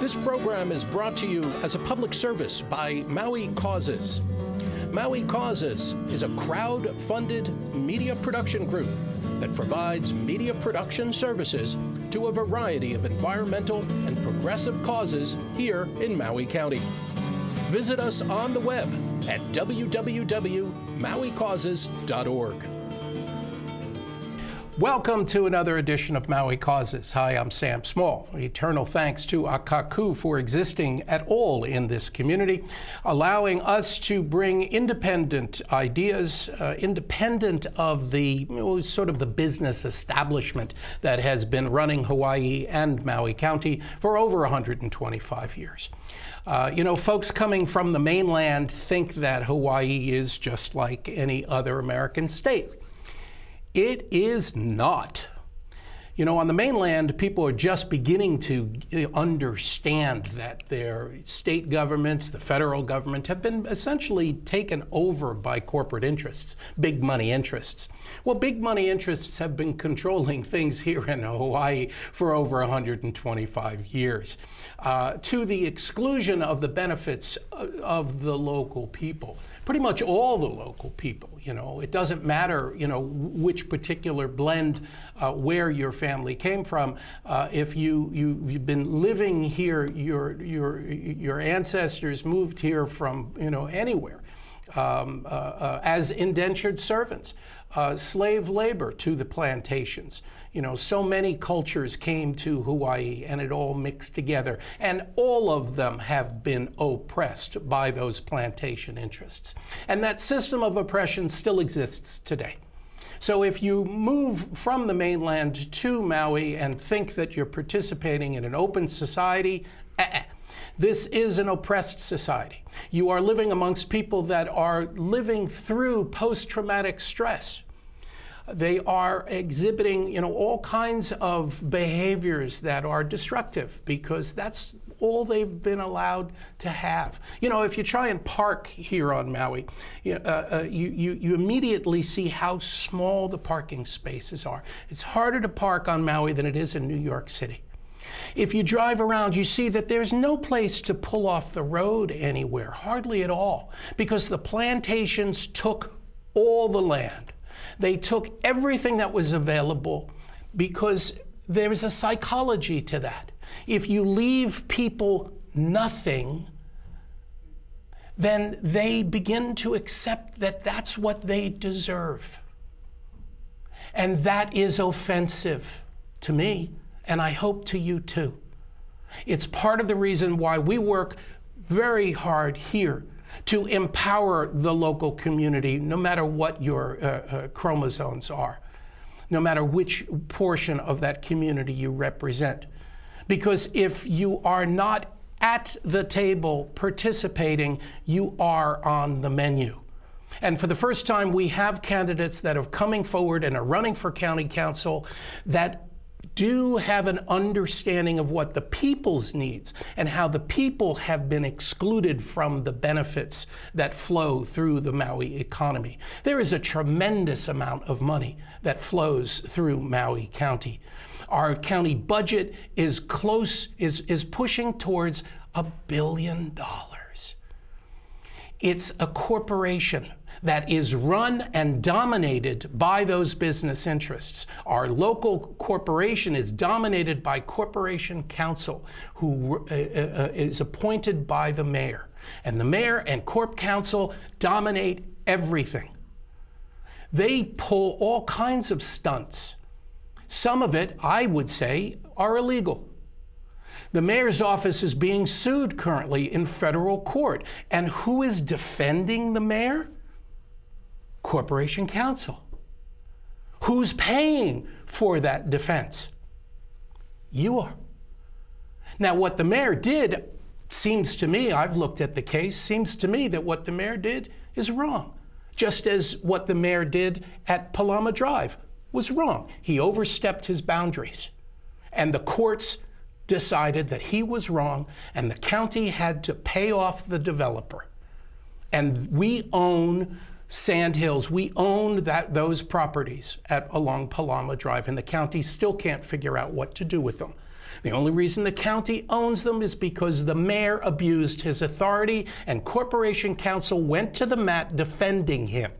This program is brought to you as a public service by Maui Causes. Maui Causes is a crowd-funded media production group that provides media production services to a variety of environmental and progressive causes here in Maui County. Visit us on the web at www.mauicauses.org. Welcome to another edition of Maui Causes. Hi, I'm Sam Small. Eternal thanks to Akaku for existing at all in this community, allowing us to bring independent ideas, independent of the sort of the business establishment that has been running Hawaii and Maui County for over 125 years. Folks coming from the mainland think that Hawaii is just like any other American state. It is not. On the mainland, people are just beginning to understand that their state governments, the federal government, have been essentially taken over by corporate interests, big money interests. Well, big money interests have been controlling things here in Hawaii for over 125 years, to the exclusion of the benefits of the local people. Pretty much all the local people, it doesn't matter, which particular blend, where your family came from. If you've been living here, your ancestors moved here from, anywhere, as indentured servants, slave labor to the plantations. So many cultures came to Hawaii and it all mixed together, and all of them have been oppressed by those plantation interests. And that system of oppression still exists today. So if you move from the mainland to Maui and think that you're participating in an open society, this is an oppressed society. You are living amongst people that are living through post-traumatic stress. They are exhibiting, all kinds of behaviors that are destructive because that's all they've been allowed to have. If you try and park here on Maui, you immediately see how small the parking spaces are. It's harder to park on Maui than it is in New York City. If you drive around, you see that there's no place to pull off the road anywhere, hardly at all, because the plantations took all the land. They took everything that was available because there is a psychology to that. If you leave people nothing, then they begin to accept that that's what they deserve. And that is offensive to me, and I hope to you too. It's part of the reason why we work very hard here to empower the local community, no matter what your chromosomes are, no matter which portion of that community you represent. Because if you are not at the table participating, you are on the menu. And for the first time, we have candidates that are coming forward and are running for county council that do have an understanding of what the people's needs and how the people have been excluded from the benefits that flow through the Maui economy. There is a tremendous amount of money that flows through Maui County. Our county budget is pushing towards $1 billion. It's a corporation that is run and dominated by those business interests. Our local corporation is dominated by Corporation Council, who is appointed by the mayor. And the mayor and Corp Council dominate everything. They pull all kinds of stunts. Some of it, I would say, are illegal. The mayor's office is being sued currently in federal court. And who is defending the mayor? Corporation Council. Who's paying for that defense? You are. Now, what the mayor did seems to me, I've looked at the case, seems to me that what the mayor did is wrong. Just as what the mayor did at Palama Drive was wrong. He overstepped his boundaries. And the courts decided that he was wrong, and the county had to pay off the developer. And we own Sand Hills. We own those properties along Palama Drive, and the county still can't figure out what to do with them. The only reason the county owns them is because the mayor abused his authority and Corporation Counsel went to the mat defending him.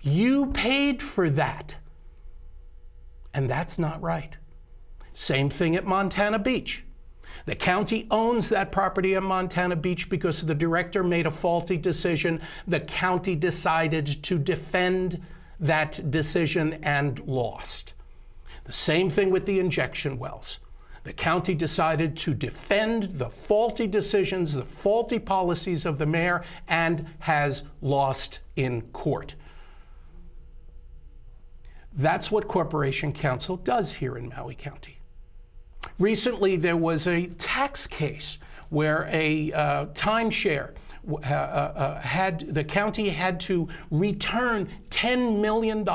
You paid for that, and that's not right. Same thing at Montana Beach. The county owns that property at Montana Beach because the director made a faulty decision. The county decided to defend that decision and lost. The same thing with the injection wells. The county decided to defend the faulty decisions, the faulty policies of the mayor, and has lost in court. That's what Corporation Counsel does here in Maui County. Recently, there was a tax case where a timeshare the county had to return $10 million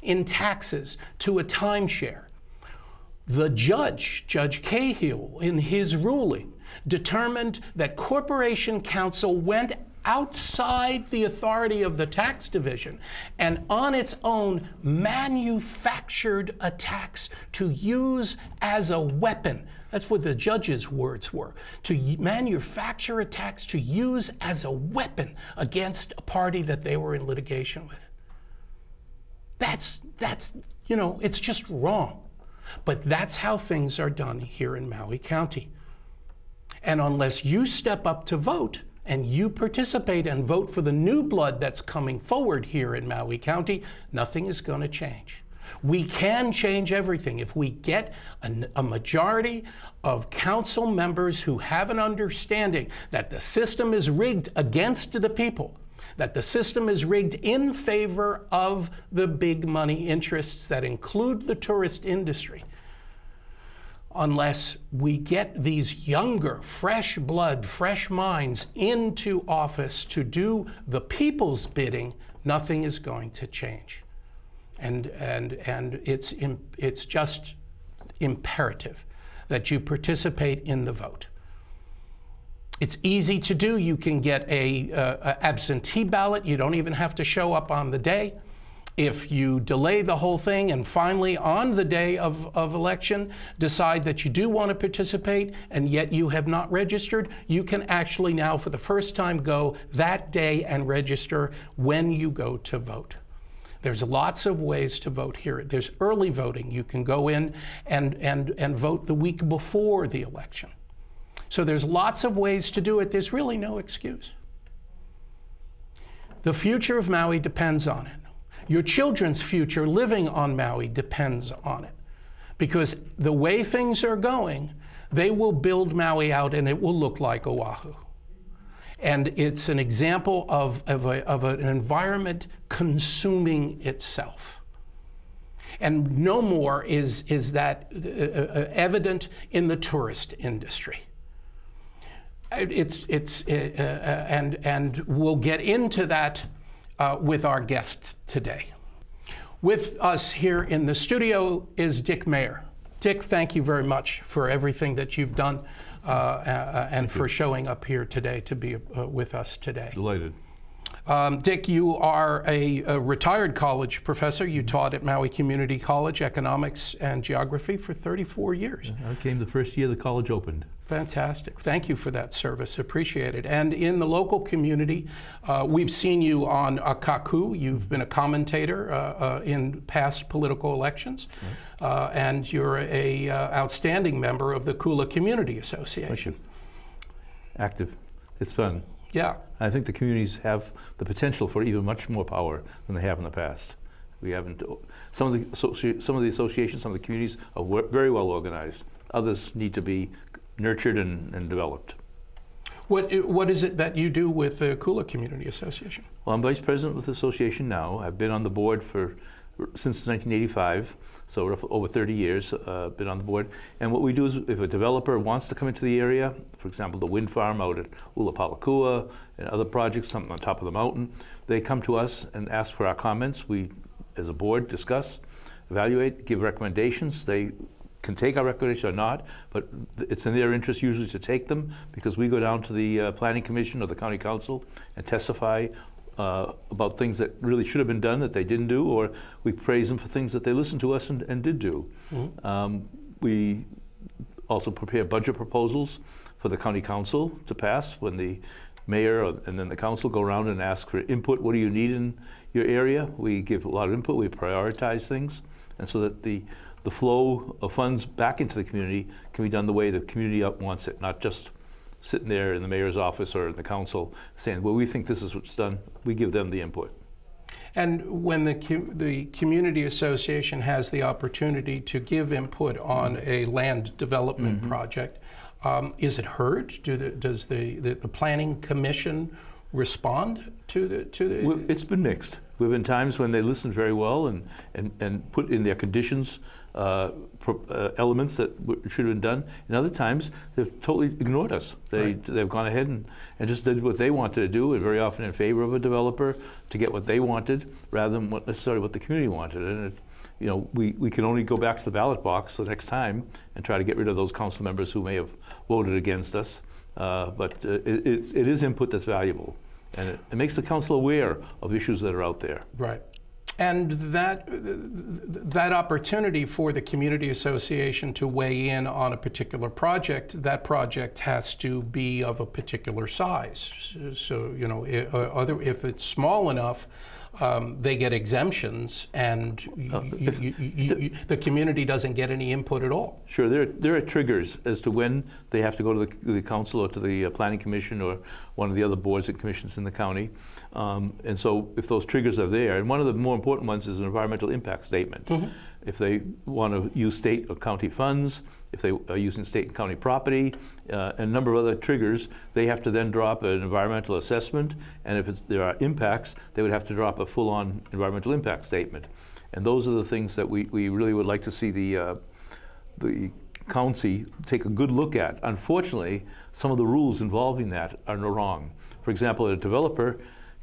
in taxes to a timeshare. The Judge Cahill, in his ruling, determined that Corporation Counsel went outside the authority of the tax division and on its own manufactured a tax to use as a weapon. That's what the judge's words were. To manufacture a tax to use as a weapon against a party that they were in litigation with. That's it's just wrong. But that's how things are done here in Maui County. And unless you step up to vote and you participate and vote for the new blood that's coming forward here in Maui County, nothing is going to change. We can change everything if we get a majority of council members who have an understanding that the system is rigged against the people, that the system is rigged in favor of the big money interests that include the tourist industry. Unless we get these younger, fresh blood, fresh minds into office to do the people's bidding, nothing is going to change. And it's just imperative that you participate in the vote. It's easy to do. You can get a absentee ballot. You don't even have to show up on the day. If you delay the whole thing and finally on the day of election decide that you do want to participate and yet you have not registered, you can actually now for the first time go that day and register when you go to vote. There's lots of ways to vote here. There's early voting. You can go in and vote the week before the election. So there's lots of ways to do it. There's really no excuse. The future of Maui depends on it. Your children's future living on Maui depends on it. Because the way things are going, they will build Maui out and it will look like Oahu. And it's an example of an environment consuming itself. And no more is that evident in the tourist industry. And we'll get into that with our guest today. With us here in the studio is Dick Mayer. Dick, thank you very much for everything that you've done and for showing up here today to be with us today. Delighted. Dick, you are a retired college professor. You taught at Maui Community College economics and geography for 34 years. I came the first year the college opened. Fantastic. Thank you for that service. Appreciate it. And in the local community, we've seen you on Kaku. You've been a commentator in past political elections, and you're a outstanding member of the Kula Community Association. Active. It's fun. Yeah. I think the communities have the potential for even much more power than they have in the past. We haven't. Some of the associations, some of the communities are very well organized. Others need to be nurtured and developed. What is it that you do with the Kula Community Association? Well, I'm vice president with the association now. I've been on the board since 1985, so over 30 years, been on the board. And what we do is if a developer wants to come into the area, for example, the wind farm out at Ulapalakua and other projects, something on top of the mountain, they come to us and ask for our comments. We, as a board, discuss, evaluate, give recommendations. They can take our recommendations or not, but it's in their interest usually to take them because we go down to the Planning Commission or the County Council and testify about things that really should have been done that they didn't do, or we praise them for things that they listened to us and did do. We also prepare budget proposals for the county council to pass when the mayor and then the council go around and ask for input. What do you need in your area? We give a lot of input. We prioritize things, and so that the flow of funds back into the community can be done the way the community wants it, not just sitting there in the mayor's office or in the council saying, well, we think this is what's done. We give them the input. And when the community association has the opportunity to give input on a land development project, is it heard? Does the planning commission respond to the? Well, it's been mixed. There have been times when they listened very well and put in their conditions elements that should have been done, and other times they've totally ignored us. They've gone ahead and just did what they wanted to do, and very often in favor of a developer to get what they wanted rather than necessarily what the community wanted. And we can only go back to the ballot box the next time and try to get rid of those council members who may have voted against us. But it is input that's valuable, and it makes the council aware of issues that are out there. Right. And that opportunity for the community association to weigh in on a particular project, that project has to be of a particular size. So, if it's small enough, they get exemptions, and the community doesn't get any input at all. Sure, there are triggers as to when they have to go to the council or to the planning commission or one of the other boards and commissions in the county. And so if those triggers are there, and one of the more important ones is an environmental impact statement. If they want to use state or county funds, if they are using state and county property, and a number of other triggers, they have to then drop an environmental assessment, and if there are impacts, they would have to drop a full-on environmental impact statement. And those are the things that we really would like to see the county take a good look at. Unfortunately, some of the rules involving that are wrong. For example, a developer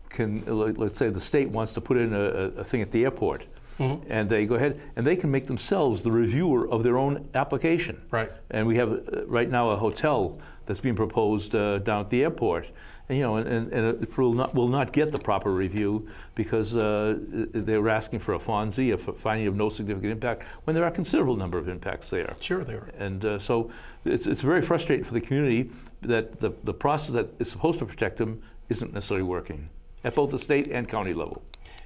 can, let's say the state wants to put in a thing at the airport, and they go ahead and they can make themselves the reviewer of their own application. Right. And we have right now a hotel that's being proposed down at the airport, and it will not get the proper review because they were asking for a FONSI, a finding of no significant impact, when there are a considerable number of impacts there. Sure, there are. And so it's very frustrating for the community that the process that is supposed to protect them isn't necessarily working at both the state and county level.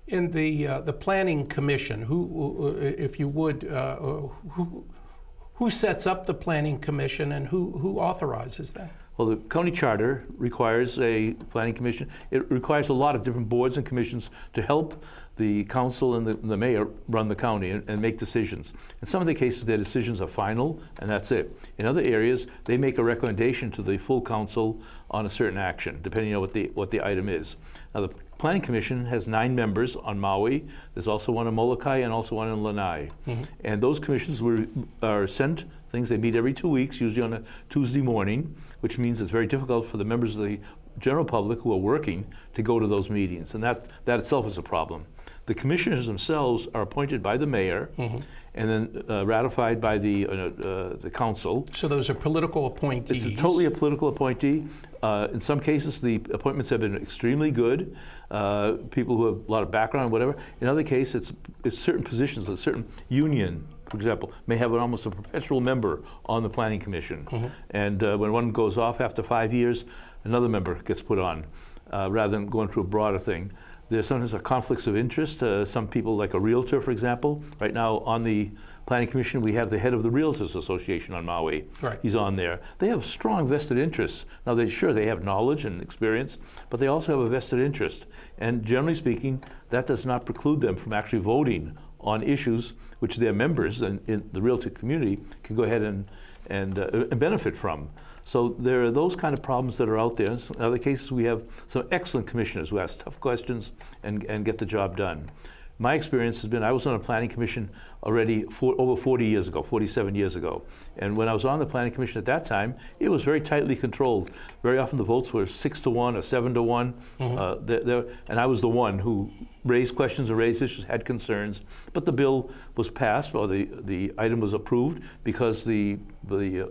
In the planning commission, who, if you would, who sets up the planning commission and who authorizes that? Well, the county charter requires a planning commission. It requires a lot of different boards and commissions to help the council and the mayor run the county and make decisions. In some of the cases, their decisions are final, and that's it. In other areas, they make a recommendation to the full council on a certain action, depending on what the item is. Now, the Planning Commission has 9 members on Maui. There's also one in Molokai and also one in Lanai. And those commissions are sent things. They meet every 2 weeks, usually on a Tuesday morning, which means it's very difficult for the members of the general public who are working to go to those meetings. And that itself is a problem. The commissioners themselves are appointed by the mayor and then ratified by the council. So those are political appointees. It's totally a political appointee. In some cases, the appointments have been extremely good. People who have a lot of background, whatever. In other cases, it's certain positions. A certain union, for example, may have almost a perpetual member on the planning commission. And when one goes off after 5 years, another member gets put on, rather than going through a broader thing. There's sometimes conflicts of interest. Some people, like a realtor, for example. Right now on the Planning Commission, we have the head of the Realtors Association on Maui. Right. He's on there. They have strong vested interests. Now, they have knowledge and experience, but they also have a vested interest. And generally speaking, that does not preclude them from actually voting on issues which their members in the realtor community can go ahead and benefit from. So there are those kind of problems that are out there. In other cases, we have some excellent commissioners who ask tough questions and get the job done. My experience has been, I was on a planning commission already over 40 years ago, 47 years ago. And when I was on the planning commission at that time, it was very tightly controlled. Very often the votes were 6-1 or 7-1. And I was the one who raised questions or raised issues, had concerns. But the bill was passed, or the item was approved, because the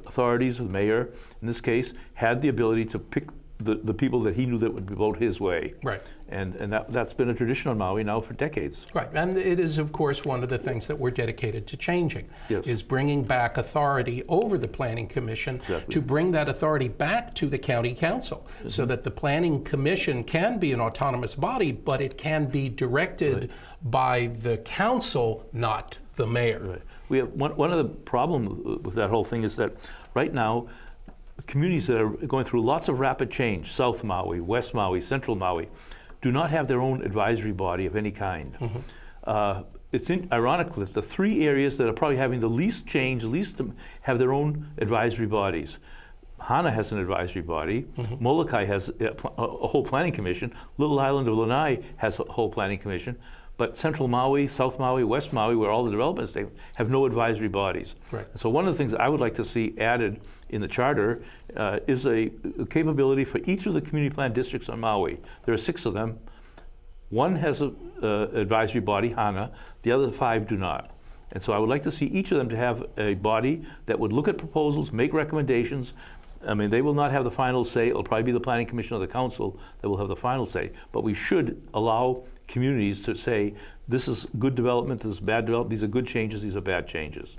authorities, the mayor in this case, had the ability to pick the people that he knew that would vote his way. Right. And that's been a tradition on Maui now for decades. Right, and it is, of course, one of the things that we're dedicated to changing, Yes. is bringing back authority over the Planning Commission, Exactly. to bring that authority back to the County Council, so that the Planning Commission can be an autonomous body, but it can be directed by the council, not the mayor. Right. We have one of the problems with that whole thing is that right now, communities that are going through lots of rapid change, South Maui, West Maui, Central Maui, do not have their own advisory body of any kind. It's ironic that the three areas that are probably having the least change, least have their own advisory bodies. Hana has an advisory body. Molokai has a whole planning commission. Little Island of Lanai has a whole planning commission. But Central Maui, South Maui, West Maui, where all the developments have no advisory bodies. Right. So one of the things I would like to see added in the charter is a capability for each of the community plan districts on Maui. There are 6 of them. One has an advisory body, Hana. The other 5 do not. And so I would like to see each of them to have a body that would look at proposals, make recommendations. I mean, they will not have the final say. It'll probably be the Planning Commission or the Council that will have the final say. But we should allow communities to say, this is good development, this is bad development, these are good changes, these are bad changes.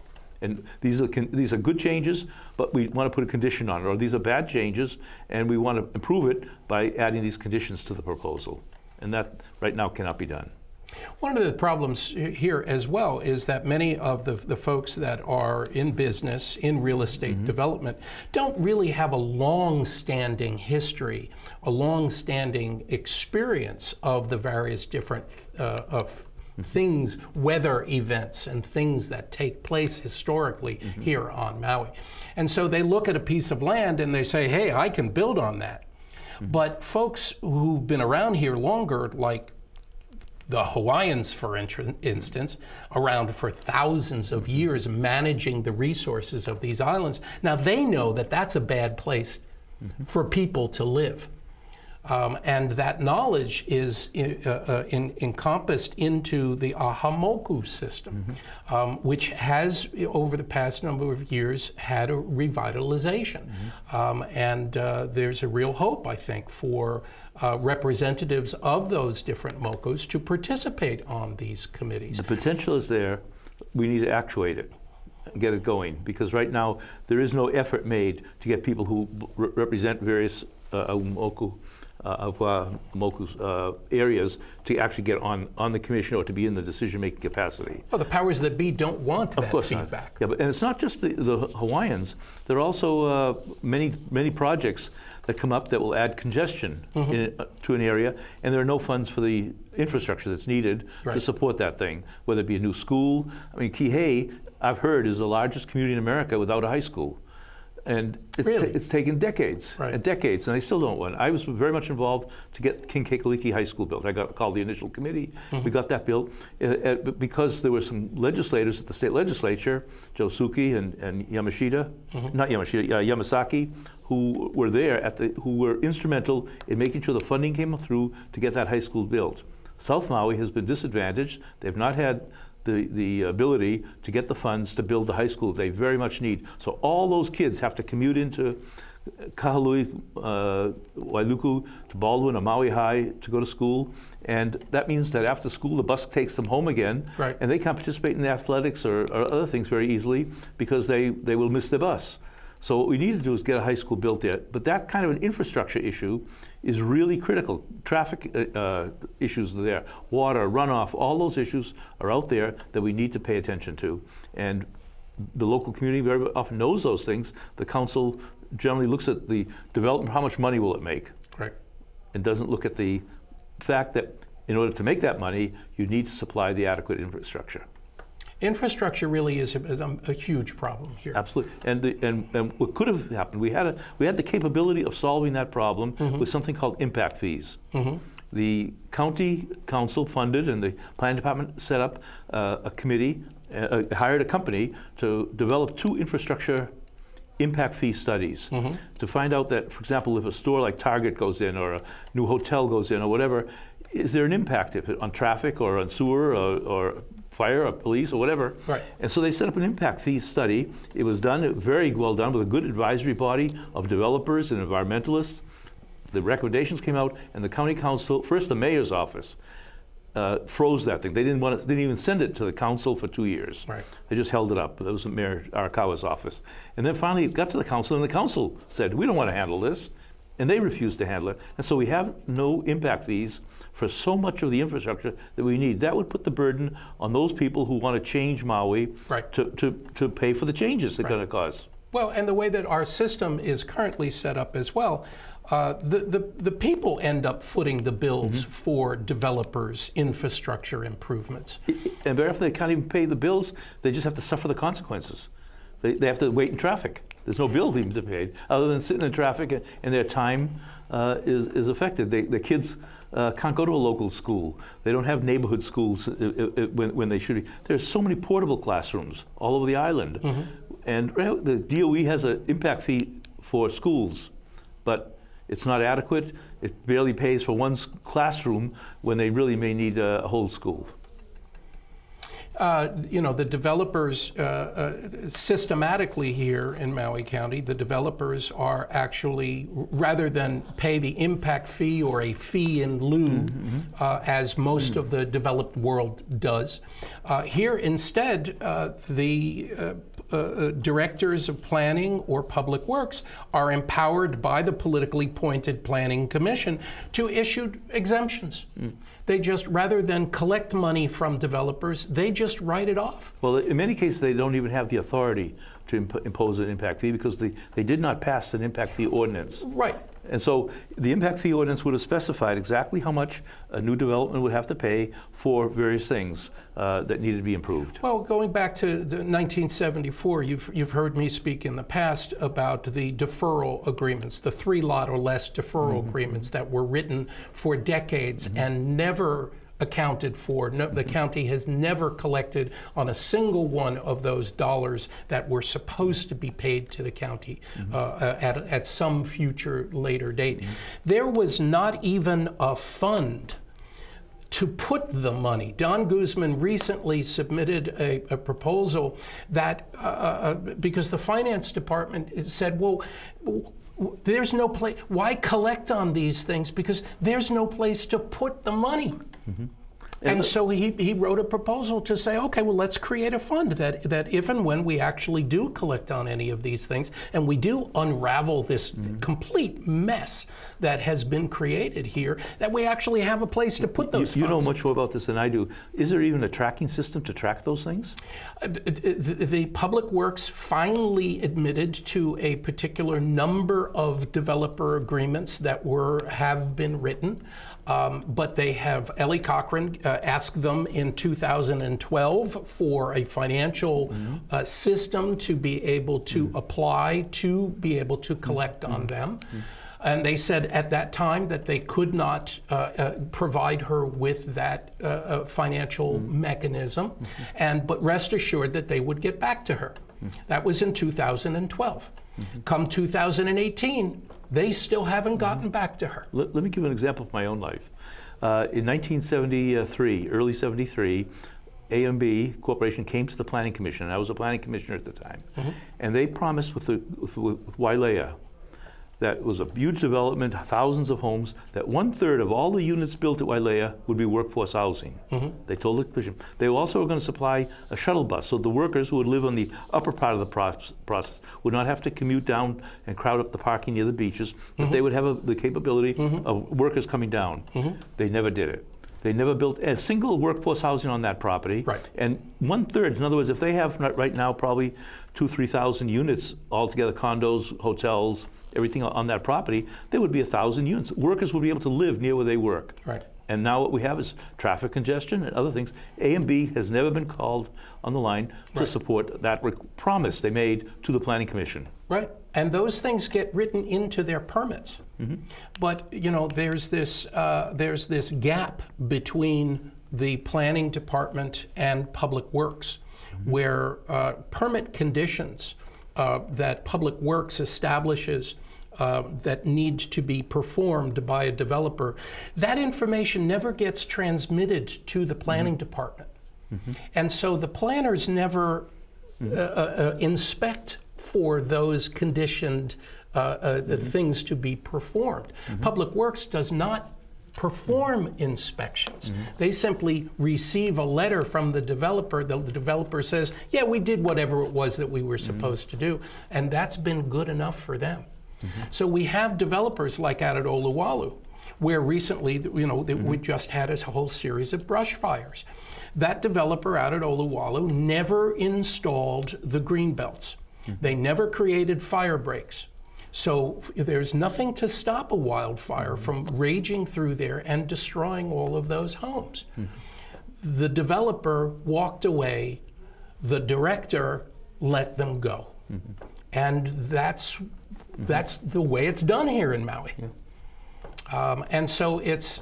And these are good changes, but we want to put a condition on it. Or these are bad changes, and we want to improve it by adding these conditions to the proposal. And that right now cannot be done. One of the problems here as well is that many of the folks that are in business, in real estate development, don't really have a long-standing history, a long-standing experience of the various different of things, weather events and things that take place historically here on Maui. And so they look at a piece of land and they say, hey, I can build on that. But folks who've been around here longer, like the Hawaiians, for instance, around for thousands of years managing the resources of these islands, now they know that that's a bad place for people to live. And that knowledge is encompassed into the Ahamoku system, which has, over the past number of years, had a revitalization. And there's a real hope, I think, for representatives of those different mokos to participate on these committees. The potential is there. We need to actuate it, get it going, because right now there is no effort made to get people who represent various moku areas to actually get on the commission or to be in the decision-making capacity. Well, the powers that be don't want that feedback. Yeah, and it's not just the Hawaiians. There are also many projects that come up that will add congestion to an area, and there are no funds for the infrastructure that's needed to support that thing, whether it be a new school. I mean, Kihei, I've heard, is the largest community in America without a high school. And it's taken decades and decades, and they still don't want. I was very much involved to get King Kekaliki High School built. I got called the initial committee. We got that built because there were some legislators at the state legislature, Joe Suki and Yamashita, not Yamashita, Yamasaki, who were there who were instrumental in making sure the funding came through to get that high school built. South Maui has been disadvantaged. They've not had the ability to get the funds to build the high school they very much need. So all those kids have to commute into Kahului, Wailuku, to Baldwin or Maui High to go to school. And that means that after school, the bus takes them home again, and they can't participate in the athletics or other things very easily because they will miss the bus. So what we need to do is get a high school built there. But that kind of an infrastructure issue is really critical. Traffic issues are there, water, runoff, all those issues are out there that we need to pay attention to. And the local community very often knows those things. The council generally looks at the development, how much money will it make? And doesn't look at the fact that in order to make that money, you need to supply the adequate infrastructure. Infrastructure really is a huge problem here. Absolutely, and what could have happened, we had the capability of solving that problem with something called impact fees. The county council funded, and the planning department set up a committee, hired a company to develop 2 infrastructure impact fee studies to find out that, for example, if a store like Target goes in or a new hotel goes in or whatever, is there an impact on traffic or on sewer or fire or police or whatever. And so they set up an impact fee study. It was done, very well done, with a good advisory body of developers and environmentalists. The recommendations came out, and the county council, first the mayor's office, froze that thing. They didn't even send it to the council for 2 years. Right. They just held it up. That was Mayor Arakawa's office. And then finally it got to the council, and the council said, we don't want to handle this. And they refused to handle it. And so we have no impact fees for so much of the infrastructure that we need. That would put the burden on those people who want to change Maui Right. to pay for the changes they're going to cause. Well, and the way that our system is currently set up as well, the people end up footing the bills for developers' infrastructure improvements. And very often they can't even pay the bills. They just have to suffer the consequences. They have to wait in traffic. There's no bill even to be paid, other than sitting in traffic, and their time is affected. The kids can't go to a local school. They don't have neighborhood schools when they should be. There's so many portable classrooms all over the island. And the DOE has an impact fee for schools, but it's not adequate. It barely pays for one classroom when they really may need a whole school. The developers, systematically here in Maui County, the developers are actually, rather than pay the impact fee or a fee in lieu, as most of the developed world does, here instead the directors of planning or public works are empowered by the politically appointed planning commission to issue exemptions. They just, rather than collect money from developers, they just write it off. Well, in many cases, they don't even have the authority to impose an impact fee because they did not pass an impact fee ordinance. Right. And so the impact fee ordinance would have specified exactly how much a new development would have to pay for various things that needed to be improved. Well, going back to 1974, you've heard me speak in the past about the deferral agreements, the 3-lot or less deferral agreements that were written for decades and never accounted for. No, the county has never collected on a single one of those dollars that were supposed to be paid to the county at some future later date. There was not even a fund to put the money. Don Guzman recently submitted a proposal that, because the finance department said, well, there's no place, why collect on these things? Because there's no place to put the money. And so he wrote a proposal to say, okay, well, let's create a fund that if and when we actually do collect on any of these things, and we do unravel this complete mess that has been created here, that we actually have a place to put those funds. You know much more about this than I do. Is there even a tracking system to track those things? The Public Works finally admitted to a particular number of developer agreements that have been written. But they have, Ellie Cochran asked them in 2012 for a financial system to be able to apply to be able to collect on them. And they said at that time that they could not provide her with that financial mechanism, but rest assured that they would get back to her. That was in 2012. Come 2018, they still haven't gotten back to her. Let me give an example of my own life. In 1973, early 73, A&B Corporation came to the Planning Commission. I was a planning commissioner at the time. And they promised with Wailea, that was a huge development, thousands of homes, that 1/3 of all the units built at Wailea would be workforce housing. They told the commission. They also were going to supply a shuttle bus, so the workers who would live on the upper part of the process would not have to commute down and crowd up the parking near the beaches, but they would have the capability of workers coming down. They never did it. They never built a single workforce housing on that property. Right. And 1/3, in other words, if they have right now probably 2,000-3,000 units altogether, condos, hotels, everything on that property, there would be 1,000 units. Workers would be able to live near where they work. Right. And now what we have is traffic congestion and other things. A&B has never been called on the line to support that promise they made to the Planning Commission. Right. And those things get written into their permits. But there's this gap between the planning department and Public Works, where permit conditions that Public Works establishes that need to be performed by a developer, that information never gets transmitted to the planning department. And so the planners never inspect for those conditioned things to be performed. Public Works does not perform inspections. They simply receive a letter from the developer. The developer says, yeah, we did whatever it was that we were supposed to do, and that's been good enough for them. So we have developers like out at Oluwalu, where recently, we just had a whole series of brush fires. That developer out at Oluwalu never installed the green belts. They never created fire breaks. So there's nothing to stop a wildfire from raging through there and destroying all of those homes. The developer walked away, the director let them go. And that's the way it's done here in Maui. And so it's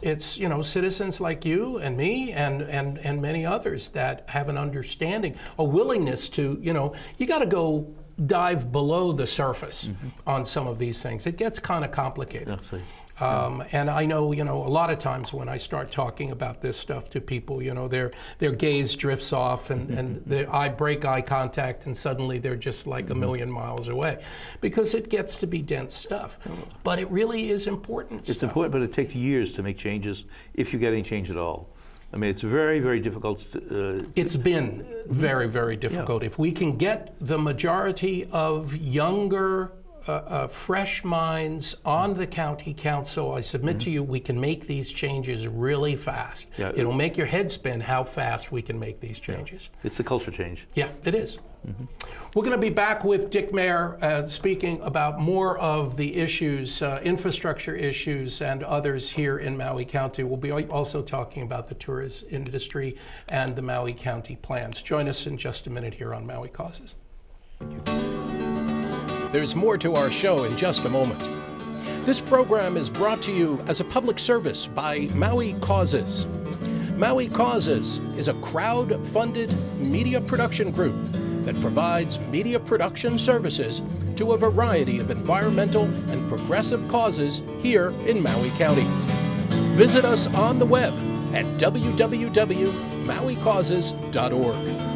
citizens like you and me and many others that have an understanding, a willingness to, you got to go dive below the surface on some of these things. It gets kind of complicated. Absolutely. And I know, a lot of times when I start talking about this stuff to people, their gaze drifts off and I break eye contact and suddenly they're just like a million miles away because it gets to be dense stuff. But it really is important It's stuff. important, but it takes years to make changes, if you get any change at all. I mean, it's very, very difficult. It's been very, very difficult. If we can get the majority of younger, fresh minds on the county council, I submit to you, we can make these changes really fast. Yeah. It'll make your head spin how fast we can make these changes. It's a culture change. Yeah, it is. We're going to be back with Dick Mayer speaking about more of the issues, infrastructure issues and others here in Maui County. We'll be also talking about the tourist industry and the Maui County plans. Join us in just a minute here on Maui Causes. There's more to our show in just a moment. This program is brought to you as a public service by Maui Causes. Maui Causes is a crowd-funded media production group that provides media production services to a variety of environmental and progressive causes here in Maui County. Visit us on the web at www.mauicauses.org.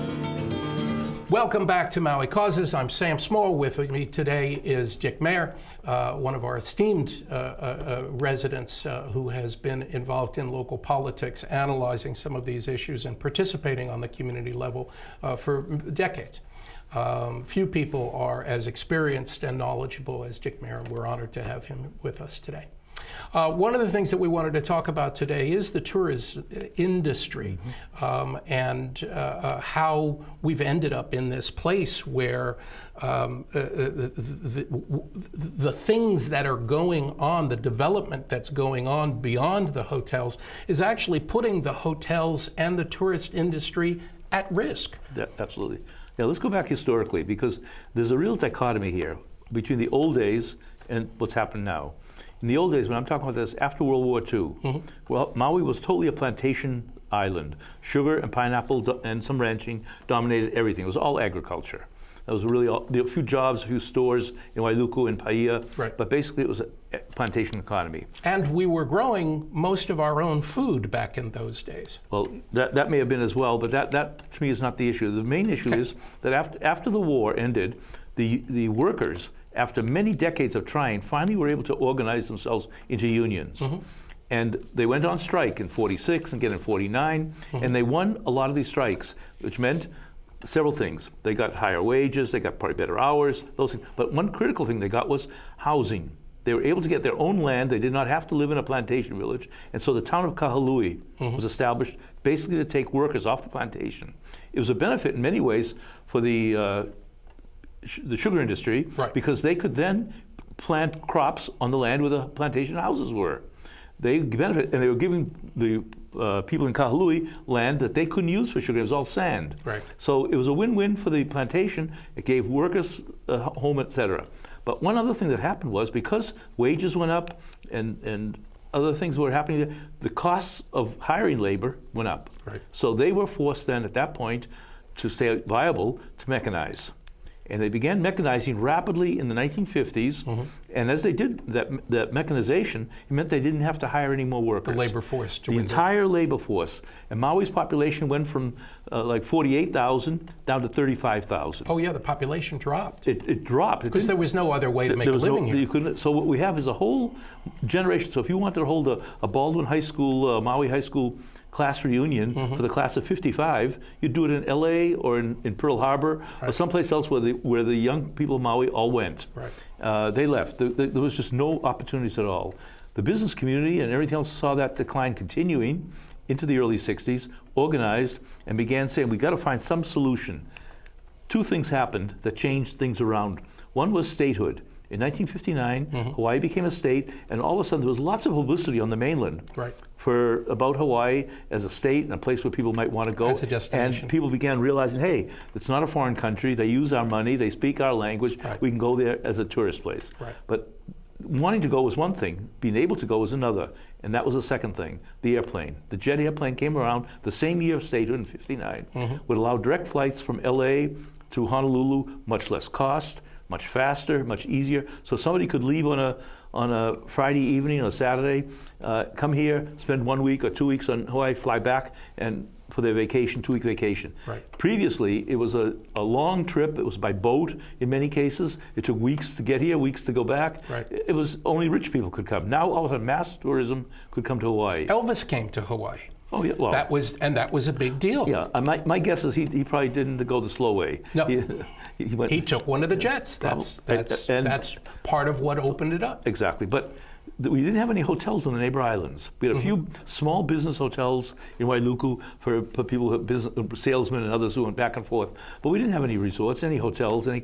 Welcome back to Maui Causes. I'm Sam Small. With me today is Dick Mayer, one of our esteemed residents who has been involved in local politics, analyzing some of these issues and participating on the community level for decades. Few people are as experienced and knowledgeable as Dick Mayer. We're honored to have him with us today. One of the things that we wanted to talk about today is the tourism industry and how we've ended up in this place where the things that are going on, the development that's going on beyond the hotels is actually putting the hotels and the tourist industry at risk. Yeah, absolutely. Now, let's go back historically, because there's a real dichotomy here between the old days and what's happened now. In the old days, when I'm talking about this, after World War II, well, Maui was totally a plantation island. Sugar and pineapple and some ranching dominated everything. It was all agriculture. That was really all, there were a few jobs, a few stores in Wailuku and Paia, but basically it was a plantation economy. And we were growing most of our own food back in those days. Well, that may have been as well, but that to me is not the issue. The main issue is that after the war ended, the workers, after many decades of trying, finally were able to organize themselves into unions. And they went on strike in 46 and again in 49, and they won a lot of these strikes, which meant several things. They got higher wages, they got probably better hours, those things. But one critical thing they got was housing. They were able to get their own land. They did not have to live in a plantation village. And so the town of Kahului was established basically to take workers off the plantation. It was a benefit in many ways for the sugar industry, because they could then plant crops on the land where the plantation houses were. They benefit, and they were giving the people in Kahului land that they couldn't use for sugar. It was all sand. So it was a win-win for the plantation. It gave workers a home, etc. But one other thing that happened was, because wages went up and other things were happening, the costs of hiring labor went up. So they were forced then at that point to stay viable to mechanize. And they began mechanizing rapidly in the 1950s. And as they did that mechanization, it meant they didn't have to hire any more workers. The labor force. The entire labor force. And Maui's population went from like 48,000 down to 35,000. Oh yeah, the population dropped. It dropped. Because there was no other way to make a living here. You couldn't, so what we have is a whole generation. So if you wanted to hold a Baldwin High School, Maui High School class reunion for the class of 55, you'd do it in LA or in Pearl Harbor or someplace else where the young people of Maui all went. Right. They left. There was just no opportunities at all. The business community and everything else saw that decline continuing into the early 60s, organized, and began saying, we got to find some solution. Two things happened that changed things around. One was statehood. In 1959, Hawaii became a state, and all of a sudden there was lots of publicity on the mainland about Hawaii as a state and a place where people might want to go. As a destination. And people began realizing, hey, it's not a foreign country. They use our money. They speak our language. We can go there as a tourist place. But wanting to go was one thing. Being able to go was another. And that was the second thing, the airplane. The jet airplane came around the same year of statehood in 59, would allow direct flights from LA to Honolulu, much less cost, much faster, much easier. So somebody could leave on a Friday evening or Saturday, come here, spend 1 week or 2 weeks on Hawaii, fly back, and for their vacation, 2-week vacation. Previously, it was a long trip. It was by boat in many cases. It took weeks to get here, weeks to go back. It was only rich people could come. Now all of a sudden, mass tourism could come to Hawaii. Elvis came to Hawaii. Oh yeah, well, that was a big deal. Yeah, my guess is he probably didn't go the slow way. No, he took one of the jets. That's part of what opened it up. Exactly, but we didn't have any hotels on the neighbor islands. We had a few small business hotels in Wailuku for people, salesmen and others who went back and forth. But we didn't have any resorts, any hotels, any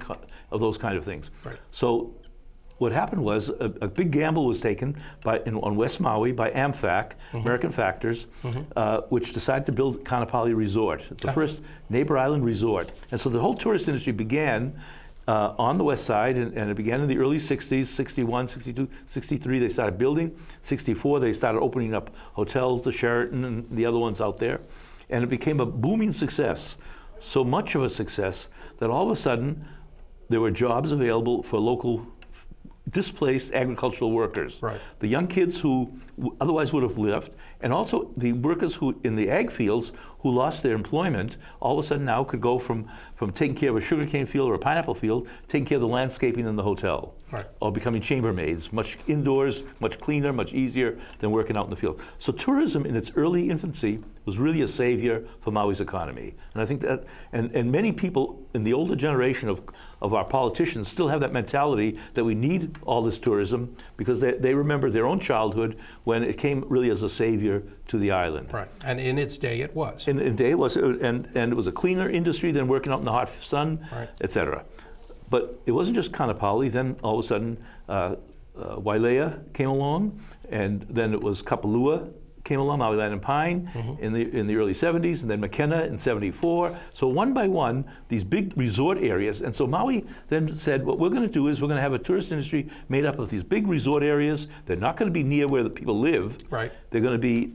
of those kind of things. So what happened was a big gamble was taken on West Maui by AmFac, American Factors, which decided to build Kaanapali Resort. It's the first neighbor island resort. And so the whole tourist industry began on the west side, and it began in the early 60s, 61, 62, 63, they started building. 64, they started opening up hotels, the Sheraton and the other ones out there. And it became a booming success. So much of a success that all of a sudden there were jobs available for local displaced agricultural workers. The young kids who otherwise would have left, and also the workers who in the ag fields who lost their employment, all of a sudden now could go from taking care of a sugarcane field or a pineapple field, taking care of the landscaping in the hotel, or becoming chambermaids, much indoors, much cleaner, much easier than working out in the field. So tourism in its early infancy was really a savior for Maui's economy. And I think that, and many people in the older generation of our politicians still have that mentality that we need all this tourism because they remember their own childhood when it came really as a savior to the island. And in its day it was. In its day it was, and it was a cleaner industry than working out in the hot sun, etc. But it wasn't just Kaanapali. Then all of a sudden, Wailea came along, and then it was Kapalua came along, Maui Land and Pine in the early 70s, and then McKenna in 74. So one by one, these big resort areas. And so Maui then said, what we're going to do is we're going to have a tourist industry made up of these big resort areas. They're not going to be near where the people live. They're going to be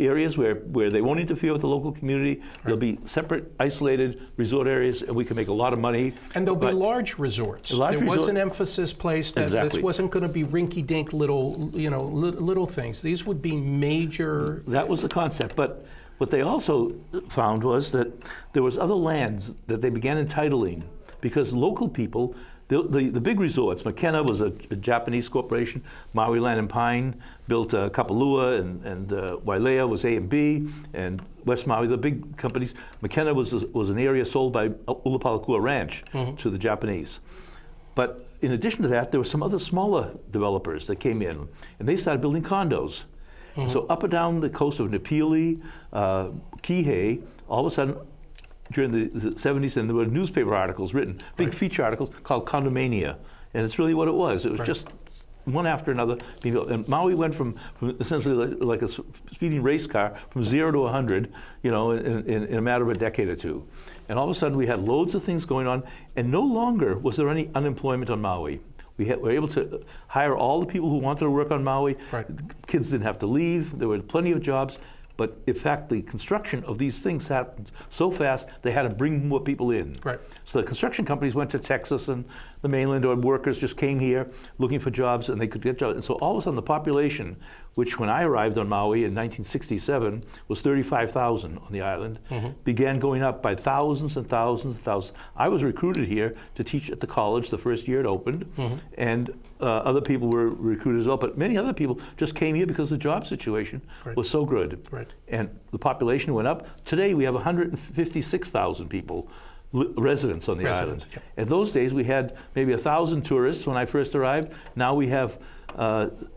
areas where they won't interfere with the local community. There'll be separate, isolated resort areas, and we can make a lot of money. And there'll be large resorts. There was an emphasis placed that this wasn't going to be rinky-dink little things. These would be major. That was the concept. But what they also found was that there was other lands that they began entitling because local people, the big resorts, McKenna was a Japanese corporation, Maui Land and Pine built Kapalua, and Wailea was A&B, and West Maui, the big companies. McKenna was an area sold by Ulapalakua Ranch to the Japanese. But in addition to that, there were some other smaller developers that came in, and they started building condos. So up and down the coast of Napili, Kihei, all of a sudden, during the 70s, and there were newspaper articles written, big feature articles called Condomania, and it's really what it was. It was just one after another being built. And Maui went from essentially like a speeding race car from 0 to 100, in a matter of a decade or two. And all of a sudden, we had loads of things going on, and no longer was there any unemployment on Maui. We were able to hire all the people who wanted to work on Maui. Kids didn't have to leave. There were plenty of jobs. But in fact, the construction of these things happened so fast, they had to bring more people in. Right. So the construction companies went to Texas and the mainland, or workers just came here looking for jobs, and they could get jobs. And so all of a sudden the population, which when I arrived on Maui in 1967 was 35,000 on the island, began going up by thousands and thousands and thousands. I was recruited here to teach at the college the first year it opened, and other people were recruited as well, but many other people just came here because the job situation was so good. Right. And the population went up. Today we have 156,000 people, residents on the island. Yep. In those days we had maybe 1,000 tourists when I first arrived. Now we have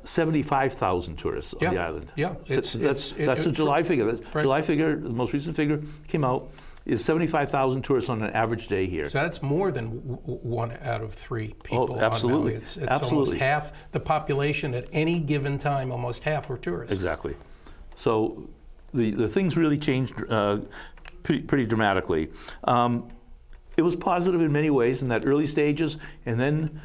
75,000 tourists on the island. Yeah, that's the July figure. The July figure, the most recent figure came out, is 75,000 tourists on an average day here. So that's more than 1 out of 3 people on absolutely. Maui. It's Absolutely. almost half the population at any given time. Almost half were tourists. Exactly. So the things really changed pretty dramatically. It was positive in many ways in that early stages, and then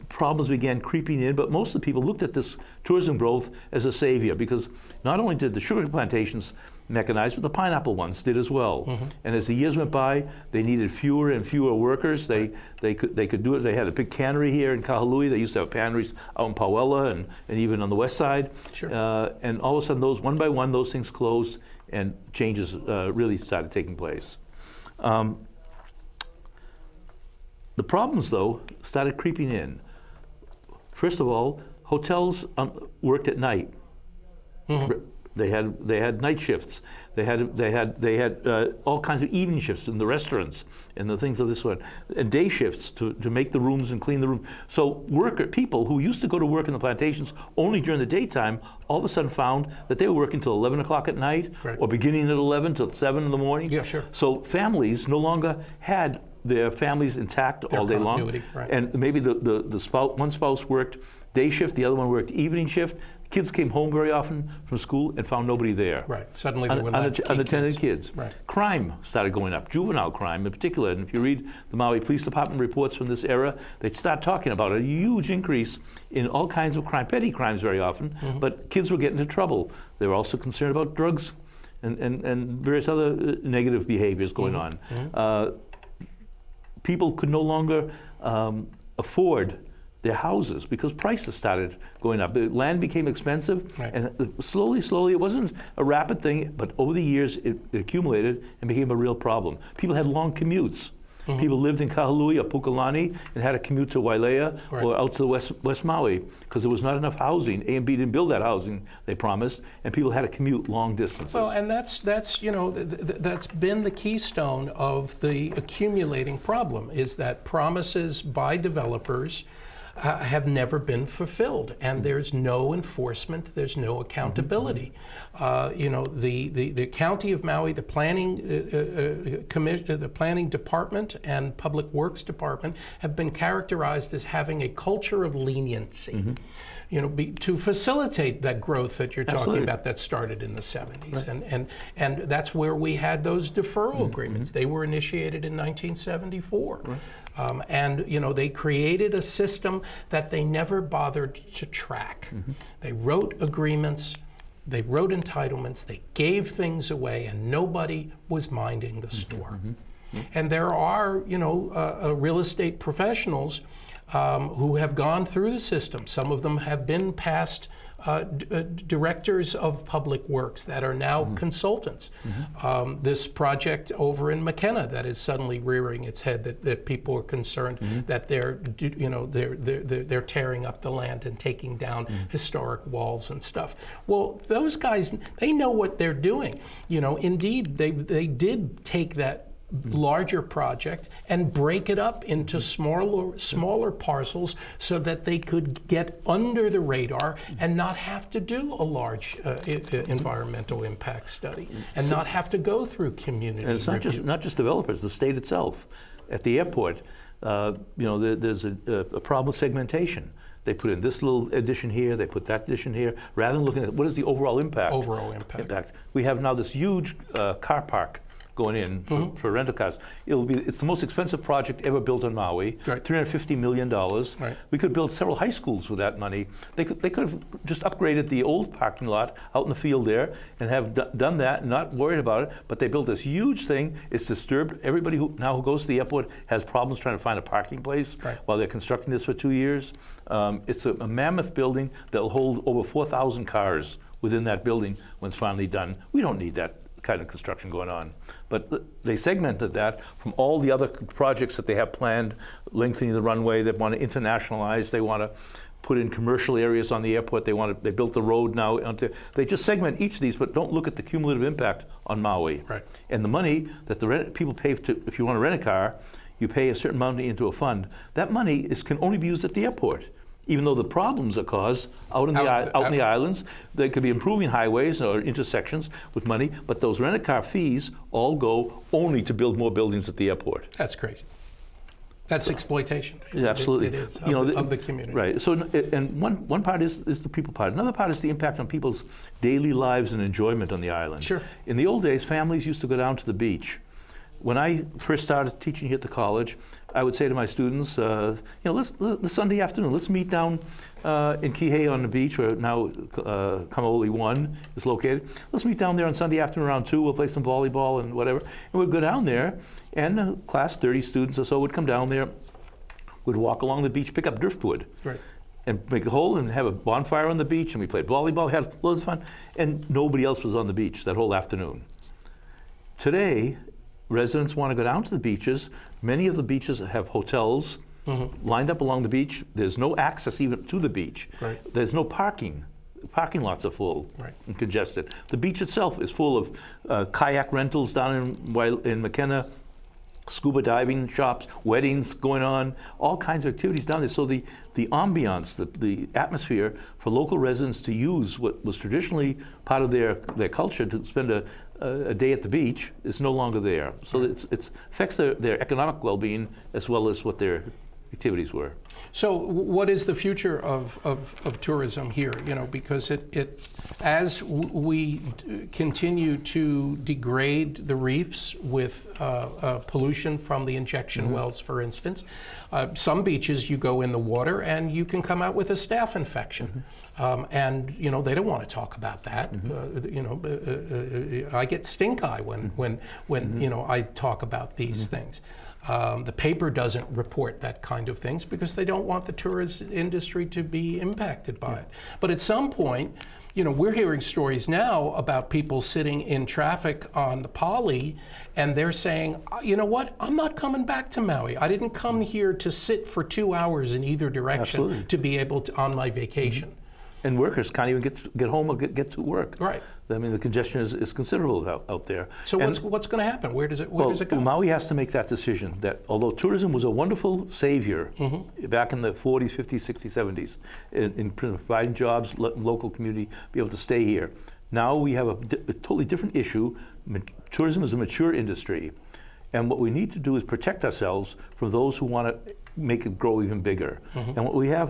problems began creeping in, but most of the people looked at this tourism growth as a savior, because not only did the sugar plantations mechanize, but the pineapple ones did as well. And as the years went by, they needed fewer and fewer workers. They could do it. They had a big cannery here in Kahului. They used to have canneries out in Pauella and even on the west side. Sure. And all of a sudden, those one by one, those things closed, and changes really started taking place. The problems, though, started creeping in. First of all, hotels worked at night. They had night shifts. They had all kinds of evening shifts in the restaurants and the things of this sort, and day shifts to make the rooms and clean the room. So people who used to go to work in the plantations only during the daytime, all of a sudden found that they were working till 11 o'clock at night, or beginning at 11 till 7 in the morning. Yeah, sure. So families no longer had their families intact all day long. Right. And maybe the spouse, one spouse worked day shift, the other one worked evening shift. Kids came home very often from school and found nobody there. Right. Suddenly there were unattended kids. Right. Crime started going up, juvenile crime in particular. And if you read the Maui Police Department reports from this era, they start talking about a huge increase in all kinds of crime, petty crimes very often, but kids were getting into trouble. They were also concerned about drugs and various other negative behaviors going on. People could no longer afford their houses because prices started going up. The land became expensive, and slowly, it wasn't a rapid thing, but over the years it accumulated and became a real problem. People had long commutes. People lived in Kahului or Pukalani and had to commute to Wailea or out to the West Maui because there was not enough housing. A&B didn't build that housing they promised, and people had to commute long distances. Well, and that's that's been the keystone of the accumulating problem, is that promises by developers have never been fulfilled, and there's no enforcement, there's no accountability. The County of Maui, the planning the planning department and Public Works Department have been characterized as having a culture of leniency. To facilitate that growth that you're talking about that started in the 70s. And that's where we had those deferral agreements. They were initiated in 1974. They created a system that they never bothered to track. They wrote agreements, they wrote entitlements, they gave things away, and nobody was minding the store. And there are, real estate professionals who have gone through the system. Some of them have been past directors of public works that are now consultants. This project over in McKenna that is suddenly rearing its head, that people are concerned that they're tearing up the land and taking down historic walls and stuff. Well, those guys, they know what they're doing. Indeed, they did take that larger project and break it up into smaller parcels so that they could get under the radar and not have to do a large environmental impact study and not have to go through community And it's not just developers, the state itself. At the airport, there's a problem with segmentation. They put in this little addition here, they put that addition here, rather than looking at what is the overall impact. Overall impact. We have now this huge car park going in for rental cars. It's the most expensive project ever built on Maui, Right. $350 million. Right. We could build several high schools with that money. They could have just upgraded the old parking lot out in the field there and have done that and not worried about it, but they built this huge thing. It's disturbed. Everybody who goes to the airport has problems trying to find a parking place Right. while they're constructing this for 2 years. It's a mammoth building that will hold over 4,000 cars within that building when it's finally done. We don't need that kind of construction going on. But they segmented that from all the other projects that they have planned, lengthening the runway, they want to internationalize, they want to put in commercial areas on the airport, they built the road now. They just segment each of these, but don't look at the cumulative impact on Maui. Right. And the money that the people pay if you want to rent a car, you pay a certain amount into a fund. That money can only be used at the airport. Even though the problems are caused out in the islands, they could be improving highways or intersections with money, but those rent-a-car fees all go only to build more buildings at the airport. That's crazy. That's exploitation. Yeah, absolutely. It is, of the community. Right. So, and one part is the people part. Another part is the impact on people's daily lives and enjoyment on the island. Sure. In the old days, families used to go down to the beach. When I first started teaching here at the college, I would say to my students, let's the Sunday afternoon, let's meet down in Kihei on the beach, where now Kamaoli 1 is located. Let's meet down there on Sunday afternoon around 2. We'll play some volleyball and whatever. And we'd go down there, and class, 30 students or so, would come down there, would walk along the beach, pick up driftwood. Right. And make a hole and have a bonfire on the beach, and we played volleyball, had loads of fun, and nobody else was on the beach that whole afternoon. Today, residents want to go down to the beaches. Many of the beaches have hotels lined up along the beach. There's no access even to the beach. Right. There's no parking. Parking lots are full and congested. The beach itself is full of kayak rentals down in McKenna, scuba diving shops, weddings going on, all kinds of activities down there. So the ambiance, the atmosphere for local residents to use what was traditionally part of their culture, to spend a day at the beach, is no longer there. So it affects their economic well-being as well as what their activities were. So what is the future of tourism here? Because as we continue to degrade the reefs with pollution from the injection wells, for instance, some beaches you go in the water and you can come out with a staph infection. And they don't want to talk about that. I get stink eye when I talk about these things. The paper doesn't report that kind of things because they don't want the tourist industry to be impacted by it. But at some point, we're hearing stories now about people sitting in traffic on the Poly, and they're saying, you know what, I'm not coming back to Maui. I didn't come here to sit for 2 hours in either direction. Absolutely. To be able to on my vacation. And workers can't even get home or get to work. Right. I mean, the congestion is considerable out there. So what's going to happen? Where does it go? Maui has to make that decision that although tourism was a wonderful savior back in the 40s, 50s, 60s, 70s, in providing jobs, letting local community be able to stay here, now we have a totally different issue. Tourism is a mature industry, and what we need to do is protect ourselves from those who want to make it grow even bigger. And what we have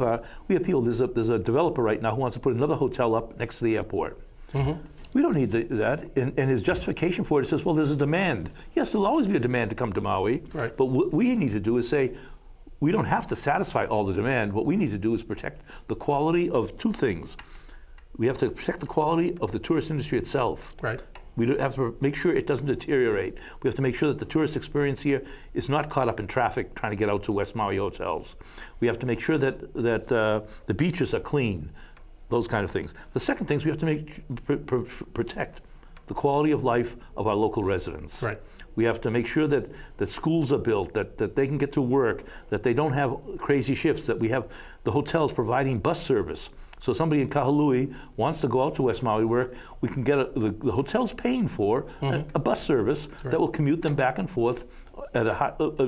people. There's a developer right now who wants to put another hotel up next to the airport. We don't need that. And his justification for it says, well, there's a demand. Yes, there'll always be a demand to come to Maui. Right. But what we need to do is say, we don't have to satisfy all the demand. What we need to do is protect the quality of two things. We have to protect the quality of the tourist industry itself. Right. We have to make sure it doesn't deteriorate. We have to make sure that the tourist experience here is not caught up in traffic trying to get out to West Maui hotels. We have to make sure that the beaches are clean, those kind of things. The second thing is we have to protect the quality of life of our local residents. Right. We have to make sure that schools are built, that they can get to work, that they don't have crazy shifts, that we have the hotels providing bus service. So somebody in Kahului wants to go out to West Maui work, we can get the hotel's paying for a bus service that will commute them back and forth at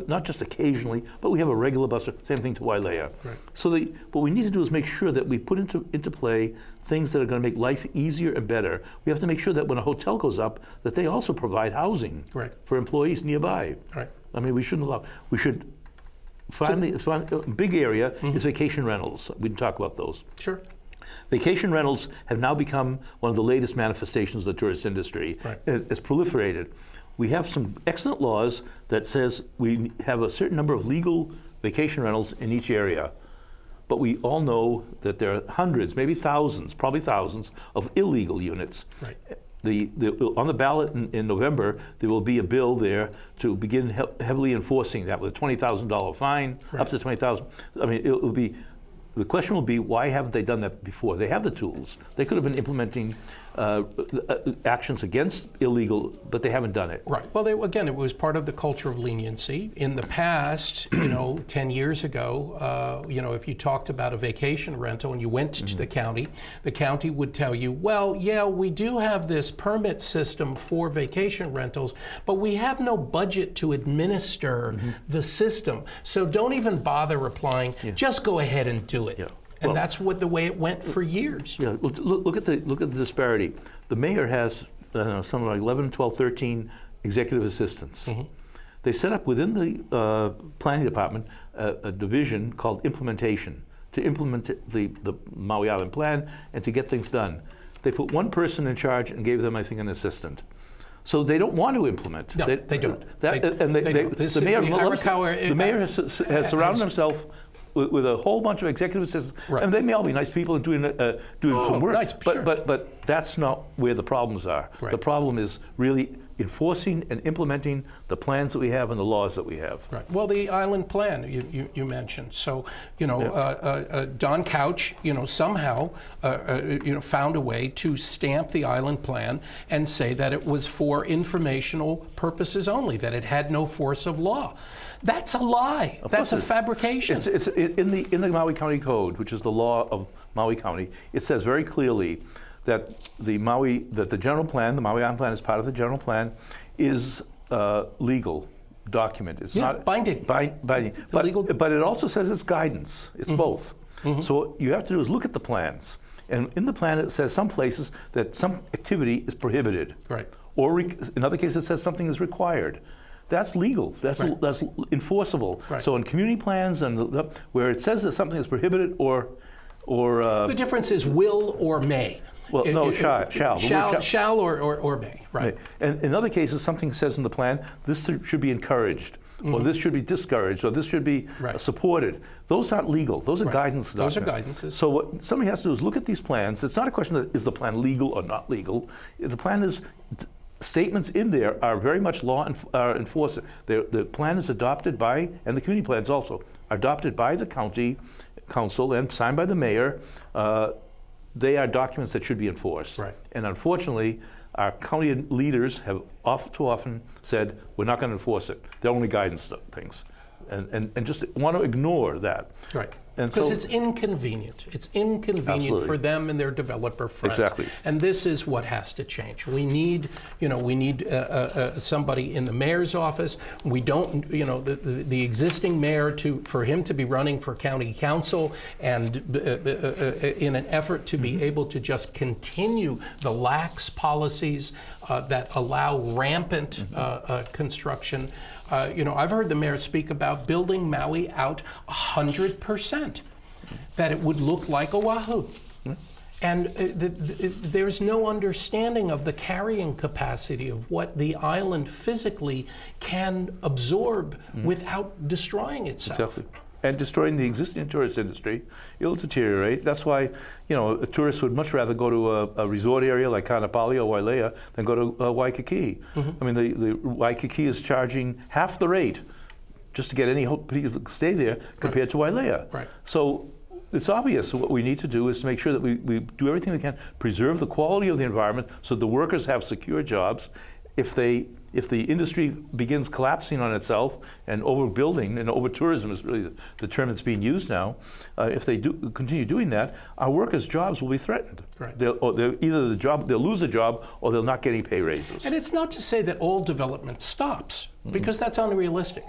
not just occasionally, but we have a regular bus, same thing to Wailea. Right. So what we need to do is make sure that we put into play things that are going to make life easier and better. We have to make sure that when a hotel goes up, that they also provide housing for employees nearby. Right. I mean, we should finally, a big area is vacation rentals. We didn't talk about those. Sure. Vacation rentals have now become one of the latest manifestations of the tourist industry. Right. It's proliferated. We have some excellent laws that says we have a certain number of legal vacation rentals in each area. But we all know that there are hundreds, maybe thousands, probably thousands of illegal units. Right. On the ballot in November, there will be a bill there to begin heavily enforcing that with a $20,000 fine, Right. up to $20,000. I mean, it will be. The question will be, why haven't they done that before? They have the tools. They could have been implementing actions against illegal, but they haven't done it. Right. Well, again, it was part of the culture of leniency. In the past, 10 years ago, if you talked about a vacation rental and you went to the county would tell you, well, yeah, we do have this permit system for vacation rentals, but we have no budget to administer the system. So don't even bother applying. Yeah. Just go ahead and do it. Yeah. And that's the way it went for years. Yeah, look at the disparity. The mayor has something like 11, 12, 13 executive assistants. They set up within the planning department a division called implementation to implement the Maui Island plan and to get things done. They put one person in charge and gave them, I think, an assistant. So they don't want to implement. No, they don't. The mayor has surrounded himself with a whole bunch of executive assistants, right. And they may all be nice people and doing some work, nice, but, sure. but that's not where the problems are. Right. The problem is really enforcing and implementing the plans that we have and the laws that we have. Right. Well, the island plan you mentioned. So Don Couch, somehow found a way to stamp the island plan and say that it was for informational purposes only, that it had no force of law. That's a lie. That's a fabrication. It's in the Maui County Code, which is the law of Maui County. It says very clearly that the general plan, the Maui Island plan, is part of the general plan, is legal document. It's not binding. Binding. But it also says it's guidance. It's both. So what you have to do is look at the plans, and in the plan it says some places that some activity is prohibited. Right. Or in other cases it says something is required. That's legal. That's enforceable. Right. So in community plans and where it says that something is prohibited or the difference is will or may. Well, no, shall. Shall or may. Right. And in other cases, something says in the plan this should be encouraged, or this should be discouraged, or this should be supported. Those aren't legal. Those are guidance documents. Those are guidances. So what somebody has to do is look at these plans. It's not a question of is the plan legal or not legal. The plan is. Statements in there are very much law enforced. The plan is adopted by, and the community plans also, are adopted by the county council and signed by the mayor. They are documents that should be enforced. Right. And unfortunately, our county leaders have too often said, we're not going to enforce it. They're only guidance things. And just want to ignore that. Right. And because so, it's inconvenient. It's inconvenient absolutely. for them and their developer friends. Exactly. And this is what has to change. We need, somebody in the mayor's office. We don't, the existing mayor for him to be running for county council and in an effort to be able to just continue the lax policies that allow rampant construction. I've heard the mayor speak about building Maui out 100%, that it would look like Oahu. And there's no understanding of the carrying capacity of what the island physically can absorb without destroying itself. Exactly. And destroying the existing tourist industry, it'll deteriorate. That's why, a tourist would much rather go to a resort area like Kaanapali or Wailea than go to Waikiki. I mean, the Waikiki is charging half the rate just to get any people to stay there compared to Wailea. Right. So it's obvious what we need to do is to make sure that we do everything we can, preserve the quality of the environment so the workers have secure jobs. If the industry begins collapsing on itself and overbuilding, and overtourism is really the term that's being used now, if they continue doing that, our workers' jobs will be threatened. Right. They'll lose a job, or they'll not get any pay raises. And it's not to say that all development stops, because that's unrealistic.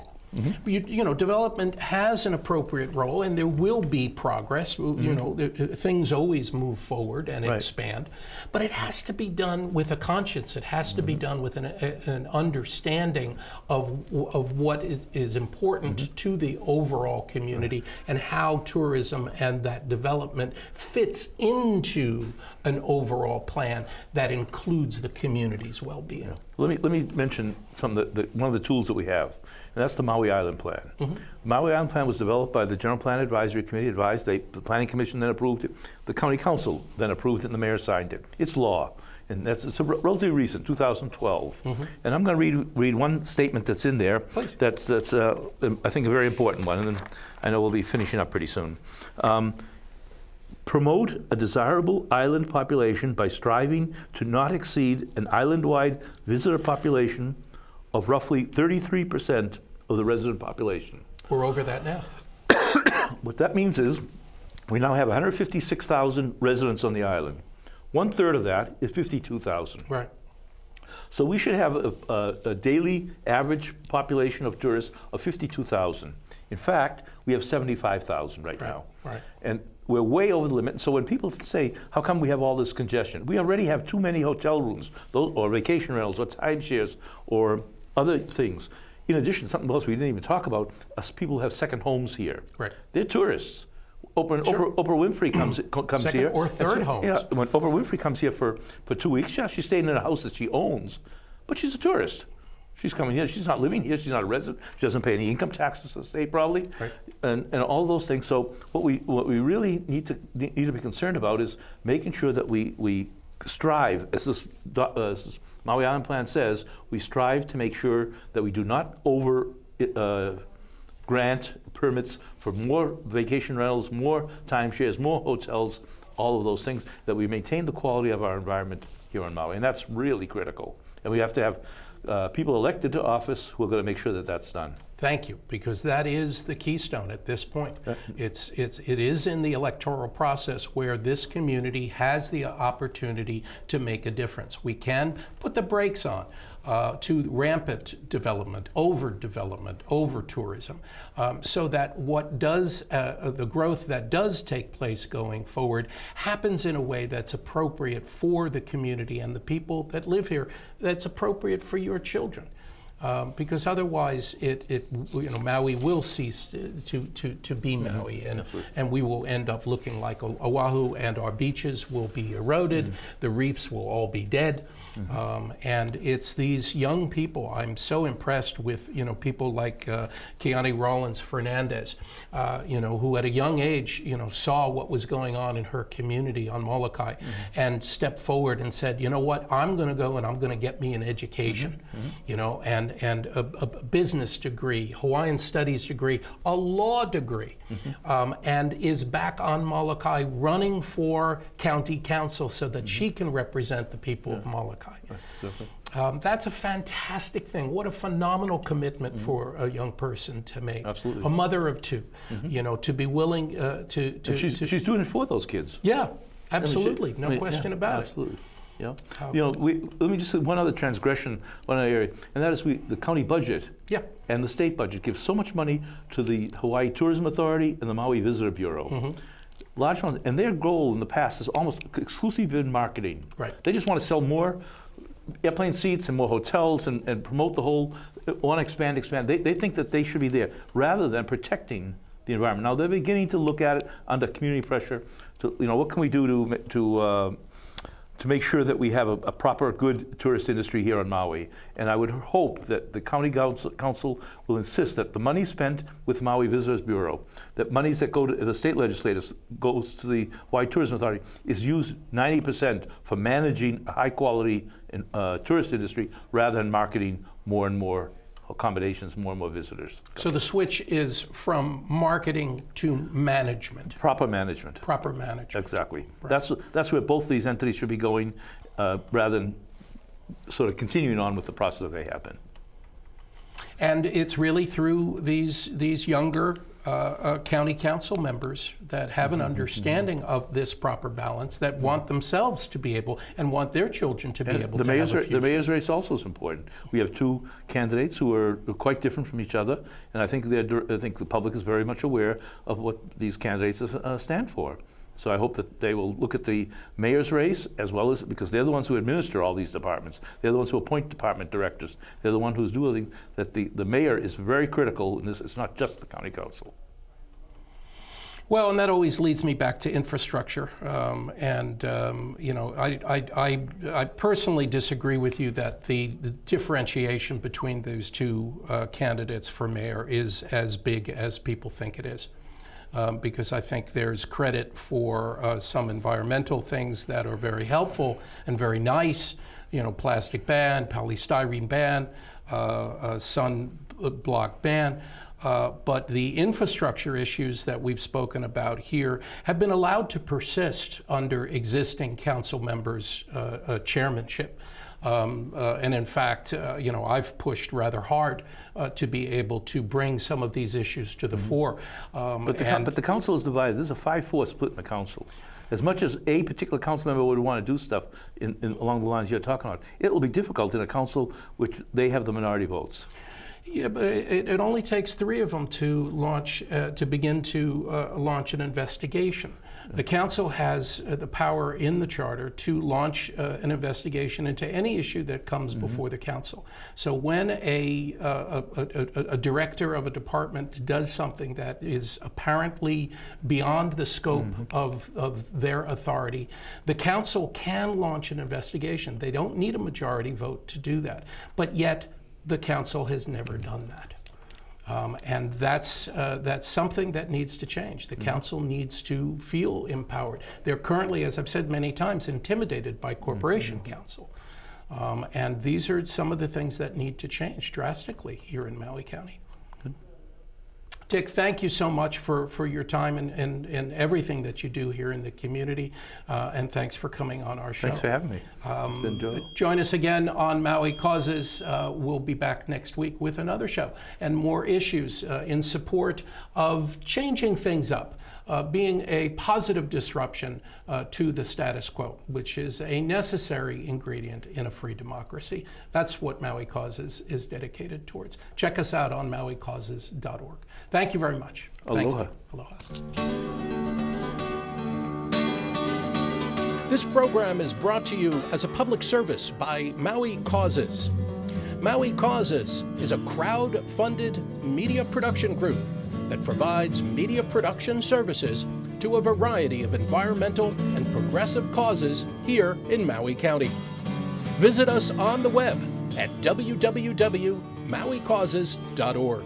You know, development has an appropriate role, and there will be progress. You know, things always move forward and expand, but it has to be done with a conscience. It has to be done with an understanding of what is important to the overall community and how tourism and that development fits into an overall plan that includes the community's well-being. Let me mention one of the tools that we have, and that's the Maui Island Plan. The Maui Island Plan was developed by the General Plan Advisory Committee, the Planning Commission then approved it, the County Council then approved it, and the Mayor signed it. It's law, and it's relatively recent, 2012. And I'm going to read one statement that's in there. Please. That's I think a very important one, and then I know we'll be finishing up pretty soon. Promote a desirable island population by striving to not exceed an island-wide visitor population of roughly 33% of the resident population. We're over that now. What that means is we now have 156,000 residents on the island. 1/3 of that is 52,000. Right. So we should have a daily average population of tourists of 52,000. In fact, we have 75,000 right now. Right. And we're way over the limit. So when people say, how come we have all this congestion? We already have too many hotel rooms, or vacation rentals, or timeshares, or other things. In addition, something else we didn't even talk about, us people have second homes here. Right. They're tourists. Oprah Winfrey comes Second here. or third homes. Yeah, when Oprah Winfrey comes here for 2 weeks, yeah, she's staying in a house that she owns, but she's a tourist. She's coming here. She's not living here. She's not a resident. She doesn't pay any income taxes to the state, probably, Right. and all those things. So what we really need to be concerned about is making sure that we strive, as this Maui Island Plan says, we strive to make sure that we do not grant permits for more vacation rentals, more timeshares, more hotels, all of those things, that we maintain the quality of our environment here on Maui, and that's really critical. And we have to have people elected to office who are going to make sure that that's done. Thank you, because that is the keystone at this point. It is in the electoral process where this community has the opportunity to make a difference. We can put the brakes on to rampant development, over tourism, so that what does the growth that does take place going forward happens in a way that's appropriate for the community and the people that live here, that's appropriate for your children. Because otherwise, Maui will cease to be Maui, and we will end up looking like Oahu, and our beaches will be eroded, the reefs will all be dead. And it's these young people. I'm so impressed with people like Kiani Rollins Fernandez, who at a young age saw what was going on in her community on Molokai, and stepped forward and said, you know what, I'm going to go and I'm going to get me an education, and a business degree, Hawaiian studies degree, a law degree, and is back on Molokai running for county council so that she can represent the people of Molokai. Right. That's a fantastic thing. What a phenomenal commitment for a young person to make. Absolutely. A mother of two, to be willing she's doing it for those kids. Yeah, absolutely, no question about absolutely. Yeah. Let me just say one other transgression, one other area, and that is the county budget and the state budget give so much money to the Hawaii Tourism Authority and the Maui Visitor Bureau. Large amounts, and their goal in the past has almost exclusively been marketing. Right. They just want to sell more airplane seats and more hotels and promote the whole, want to expand. They think that they should be there rather than protecting the environment. Now they're beginning to look at it under community pressure. To what can we do to make sure that we have a proper, good tourist industry here on Maui. And I would hope that the county council will insist that the money spent with Maui Visitors Bureau, that monies that go to the state legislators, goes to the Hawaii Tourism Authority, is used 90% for managing a high-quality tourist industry rather than marketing more and more accommodations, more and more visitors. So the switch is from marketing to management. Proper management. Proper management. Exactly. Right. That's where both these entities should be going, rather than sort of continuing on with the process that they have been. And it's really through these younger county council members that have an understanding of this proper balance, that want themselves to be able and want their children to be able to have a future. The mayor's race also is important. We have two candidates who are quite different from each other, and I think the public is very much aware of what these candidates stand for. So I hope that they will look at the mayor's race as well as, because they're the ones who administer all these departments. They're the ones who appoint department directors. They're the one who's doing that. The mayor is very critical in this. It's not just the county council. Well, and that always leads me back to infrastructure. You know, I personally disagree with you that the differentiation between those two candidates for mayor is as big as people think it is. Because I think there's credit for some environmental things that are very helpful and very nice, you know, plastic ban, polystyrene ban, sunblock ban. But the infrastructure issues that we've spoken about here have been allowed to persist under existing council members' chairmanship. And in fact, you know, I've pushed rather hard to be able to bring some of these issues to the fore. But the council is divided. There's a 5-4 split in the council. As much as a particular council member would want to do stuff along the lines you're talking about, it will be difficult in a council which they have the minority votes. Yeah, but it only takes 3 of them to launch, to begin to launch an investigation. The council has the power in the charter to launch an investigation into any issue that comes before the council. So when a director of a department does something that is apparently beyond the scope of their authority, the council can launch an investigation. They don't need a majority vote to do that. But yet, the council has never done that. And that's something that needs to change. The council needs to feel empowered. They're currently, as I've said many times, intimidated by corporation council. And these are some of the things that need to change drastically here in Maui County. Dick, thank you so much for your time and everything that you do here in the community, and thanks for coming on our show. Thanks for having me. It's been enjoyable. Join us again on Maui Causes. We'll be back next week with another show and more issues in support of changing things up, being a positive disruption to the status quo, which is a necessary ingredient in a free democracy. That's what Maui Causes is dedicated towards. Check us out on mauicauses.org. Thank you very much. Aloha. Aloha. This program is brought to you as a public service by Maui Causes. Maui Causes is a crowd-funded media production group that provides media production services to a variety of environmental and progressive causes here in Maui County. Visit us on the web at www.mauicauses.org.